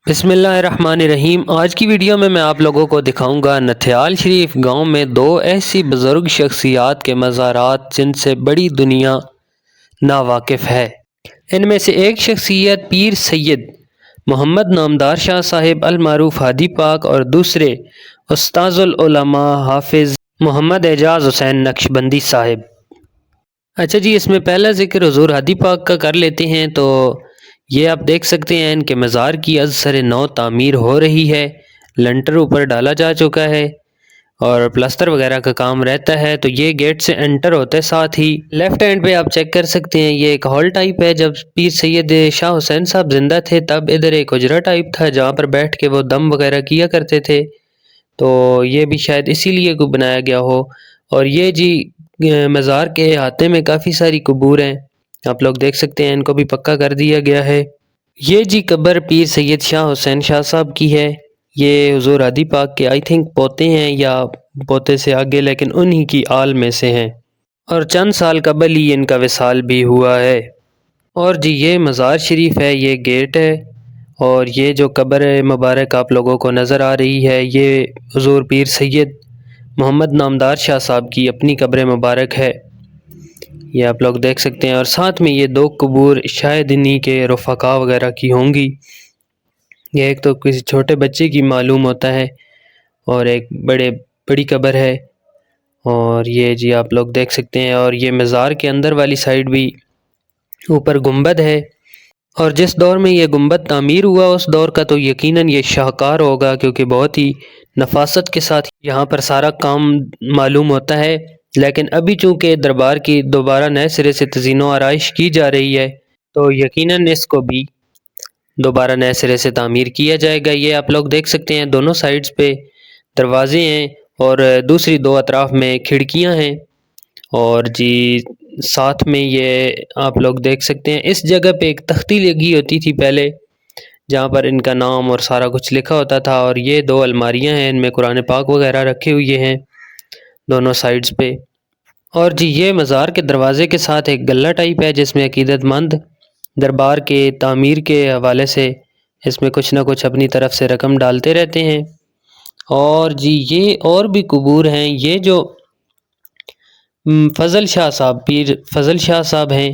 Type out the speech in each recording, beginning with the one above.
بسم اللہ الرحمن الرحیم۔ آج کی ویڈیو میں آپ لوگوں کو دکھاؤں گا نتھیال شریف گاؤں میں دو ایسی بزرگ شخصیات کے مزارات جن سے بڑی دنیا ناواقف ہے۔ ان میں سے ایک شخصیت پیر سید محمد نامدار شاہ صاحب المعروف ہادی پاک اور دوسرے استاذ العلماء حافظ محمد اعجاز حسین نقشبندی صاحب۔ اچھا جی، اس میں پہلا ذکر حضور ہادی پاک کا کر لیتے ہیں۔ تو یہ آپ دیکھ سکتے ہیں ان کے مزار کی از سر نو تعمیر ہو رہی ہے، لنٹر اوپر ڈالا جا چکا ہے اور پلستر وغیرہ کا کام رہتا ہے۔ تو یہ گیٹ سے انٹر ہوتے ساتھ ہی لیفٹ ہینڈ پہ آپ چیک کر سکتے ہیں، یہ ایک ہال ٹائپ ہے۔ جب پیر سید شاہ حسین صاحب زندہ تھے تب ادھر ایک حجرہ ٹائپ تھا جہاں پر بیٹھ کے وہ دم وغیرہ کیا کرتے تھے، تو یہ بھی شاید اسی لیے کو بنایا گیا ہو۔ اور یہ جی مزار کے احاطے میں کافی ساری قبور ہیں، آپ لوگ دیکھ سکتے ہیں، ان کو بھی پکا کر دیا گیا ہے۔ یہ جی قبر پیر سید شاہ حسین شاہ صاحب کی ہے۔ یہ حضور ہادی پاک کے آئی تھنک پوتے ہیں یا پوتے سے آگے، لیکن انہی کی آل میں سے ہیں، اور چند سال قبل ہی ان کا وصال بھی ہوا ہے۔ اور جی یہ مزار شریف ہے، یہ گیٹ ہے، اور یہ جو قبر مبارک آپ لوگوں کو نظر آ رہی ہے یہ حضور پیر سید محمد نامدار شاہ صاحب کی اپنی قبر مبارک ہے، یہ آپ لوگ دیکھ سکتے ہیں۔ اور ساتھ میں یہ دو قبور شاید انہی کے رفقا وغیرہ کی ہوں گی، یہ ایک تو کسی چھوٹے بچے کی معلوم ہوتا ہے اور ایک بڑی قبر ہے۔ اور یہ جی آپ لوگ دیکھ سکتے ہیں، اور یہ مزار کے اندر والی سائڈ بھی اوپر گنبد ہے، اور جس دور میں یہ گنبد تعمیر ہوا اس دور کا تو یقیناً یہ شاہکار ہوگا، کیونکہ بہت ہی نفاست کے ساتھ یہاں پر سارا کام معلوم ہوتا ہے۔ لیکن ابھی چونکہ دربار کی دوبارہ نئے سرے سے تزئین و آرائش کی جا رہی ہے تو یقیناً اس کو بھی دوبارہ نئے سرے سے تعمیر کیا جائے گا۔ یہ آپ لوگ دیکھ سکتے ہیں دونوں سائڈز پہ دروازے ہیں اور دوسری دو اطراف میں کھڑکیاں ہیں، اور جی ساتھ میں یہ آپ لوگ دیکھ سکتے ہیں اس جگہ پہ ایک تختی لگی ہوتی تھی پہلے جہاں پر ان کا نام اور سارا کچھ لکھا ہوتا تھا، اور یہ دو الماریاں ہیں، ان میں قرآن پاک وغیرہ رکھے ہوئے ہیں دونوں سائڈز پہ۔ اور جی یہ مزار کے دروازے کے ساتھ ایک گلہ ٹائپ ہے جس میں عقیدت مند دربار کے تعمیر کے حوالے سے اس میں کچھ نہ کچھ اپنی طرف سے رقم ڈالتے رہتے ہیں۔ اور جی یہ اور بھی قبور ہیں، یہ جو فضل شاہ صاحب پیر فضل شاہ صاحب ہیں،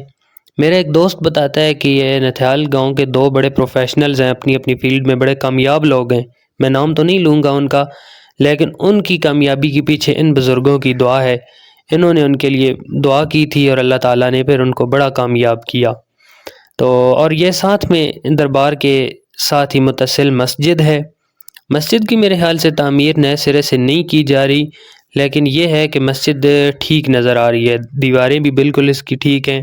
میرا ایک دوست بتاتا ہے کہ یہ نتھیال گاؤں کے دو بڑے پروفیشنلز ہیں، اپنی اپنی فیلڈ میں بڑے کامیاب لوگ ہیں، میں نام تو نہیں لوں گا ان کا، لیکن ان کی کامیابی کے پیچھے ان بزرگوں کی دعا ہے، انہوں نے ان کے لیے دعا کی تھی اور اللہ تعالیٰ نے پھر ان کو بڑا کامیاب کیا۔ تو اور یہ ساتھ میں دربار کے ساتھ ہی متصل مسجد ہے، مسجد کی میرے خیال سے تعمیر نئے سرے سے نہیں کی جا رہی، لیکن یہ ہے کہ مسجد ٹھیک نظر آ رہی ہے، دیواریں بھی بالکل اس کی ٹھیک ہیں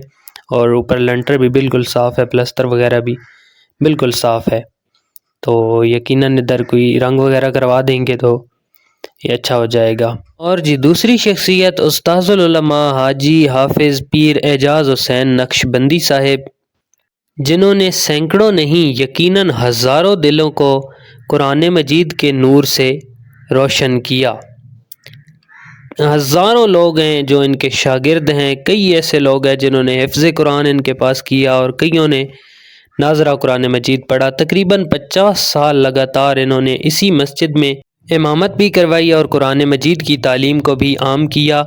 اور اوپر لنٹر بھی بالکل صاف ہے، پلستر وغیرہ بھی بالکل صاف ہے، تو یقیناً ادھر کوئی رنگ وغیرہ کروا دیں گے تو یہ اچھا ہو جائے گا۔ اور جی دوسری شخصیت استاذ العلماء حاجی حافظ پیر اعجاز حسین نقشبندی صاحب، جنہوں نے سینکڑوں نہیں یقیناً ہزاروں دلوں کو قرآن مجید کے نور سے روشن کیا۔ ہزاروں لوگ ہیں جو ان کے شاگرد ہیں، کئی ایسے لوگ ہیں جنہوں نے حفظ قرآن ان کے پاس کیا اور کئیوں نے ناظرہ قرآن مجید پڑھا۔ تقریباً 50 سال لگاتار انہوں نے اسی مسجد میں امامت بھی کروائی اور قرآن مجید کی تعلیم کو بھی عام کیا،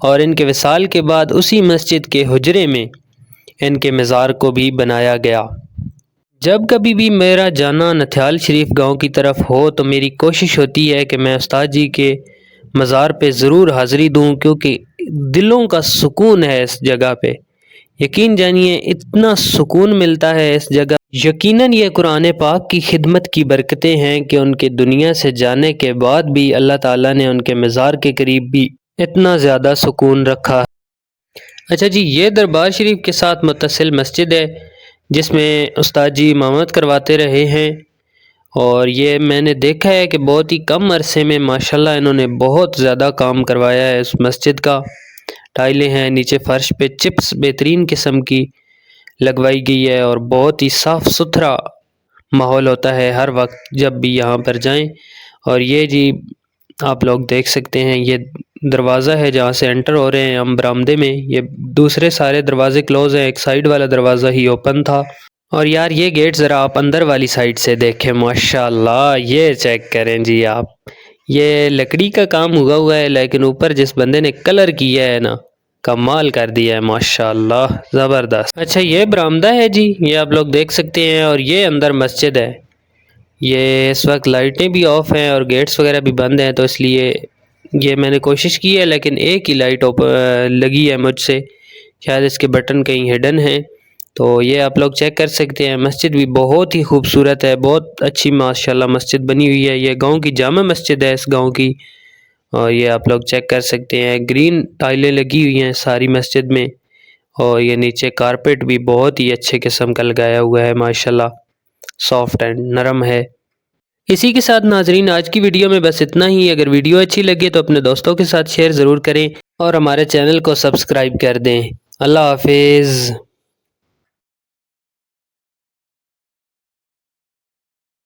اور ان کے وصال کے بعد اسی مسجد کے حجرے میں ان کے مزار کو بھی بنایا گیا۔ جب کبھی بھی میرا جانا نتھیال شریف گاؤں کی طرف ہو تو میری کوشش ہوتی ہے کہ میں استاد جی کے مزار پہ ضرور حاضری دوں، کیونکہ دلوں کا سکون ہے اس جگہ پہ، یقین جانیے اتنا سکون ملتا ہے اس جگہ۔ یقیناً یہ قرآن پاک کی خدمت کی برکتیں ہیں کہ ان کے دنیا سے جانے کے بعد بھی اللہ تعالیٰ نے ان کے مزار کے قریب بھی اتنا زیادہ سکون رکھا ہے۔ اچھا جی یہ دربار شریف کے ساتھ متصل مسجد ہے جس میں استاد جی امامت کرواتے رہے ہیں، اور یہ میں نے دیکھا ہے کہ بہت ہی کم عرصے میں ماشاءاللہ انہوں نے بہت زیادہ کام کروایا ہے اس مسجد کا۔ ٹائلیں ہیں، نیچے فرش پہ چپس بہترین قسم کی لگوائی گئی ہے، اور بہت ہی صاف ستھرا ماحول ہوتا ہے ہر وقت جب بھی یہاں پر جائیں۔ اور یہ جی آپ لوگ دیکھ سکتے ہیں یہ دروازہ ہے جہاں سے انٹر ہو رہے ہیں ہم برآمدے میں، یہ دوسرے سارے دروازے کلوز ہیں، ایک سائیڈ والا دروازہ ہی اوپن تھا، اور یار یہ گیٹ ذرا آپ اندر والی سائڈ سے دیکھیں، ماشاءاللہ یہ چیک کریں جی آپ، یہ لکڑی کا کام ہوا ہے لیکن اوپر جس بندے نے کلر کیا ہے نا، کمال کر دیا ہے ماشاءاللہ، زبردست۔ اچھا یہ برآمدہ ہے جی، یہ آپ لوگ دیکھ سکتے ہیں، اور یہ اندر مسجد ہے۔ یہ اس وقت لائٹیں بھی آف ہیں اور گیٹس وغیرہ بھی بند ہیں، تو اس لیے یہ میں نے کوشش کی ہے لیکن ایک ہی لائٹ لگی ہے مجھ سے، شاید اس کے بٹن کہیں ہڈن ہیں، تو یہ آپ لوگ چیک کر سکتے ہیں۔ مسجد بھی بہت ہی خوبصورت ہے، بہت اچھی ماشاءاللہ مسجد بنی ہوئی ہے، یہ گاؤں کی جامع مسجد ہے اس گاؤں کی، اور یہ آپ لوگ چیک کر سکتے ہیں، گرین ٹائلیں لگی ہوئی ہیں ساری مسجد میں، اور یہ نیچے کارپیٹ بھی بہت ہی اچھے قسم کا لگایا ہوا ہے ماشاءاللہ، سافٹ اینڈ نرم ہے۔ اسی کے ساتھ ناظرین آج کی ویڈیو میں بس اتنا ہی۔ اگر ویڈیو اچھی لگے تو اپنے دوستوں کے ساتھ شیئر ضرور کریں اور ہمارے چینل کو سبسکرائب کر دیں۔ اللہ حافظ۔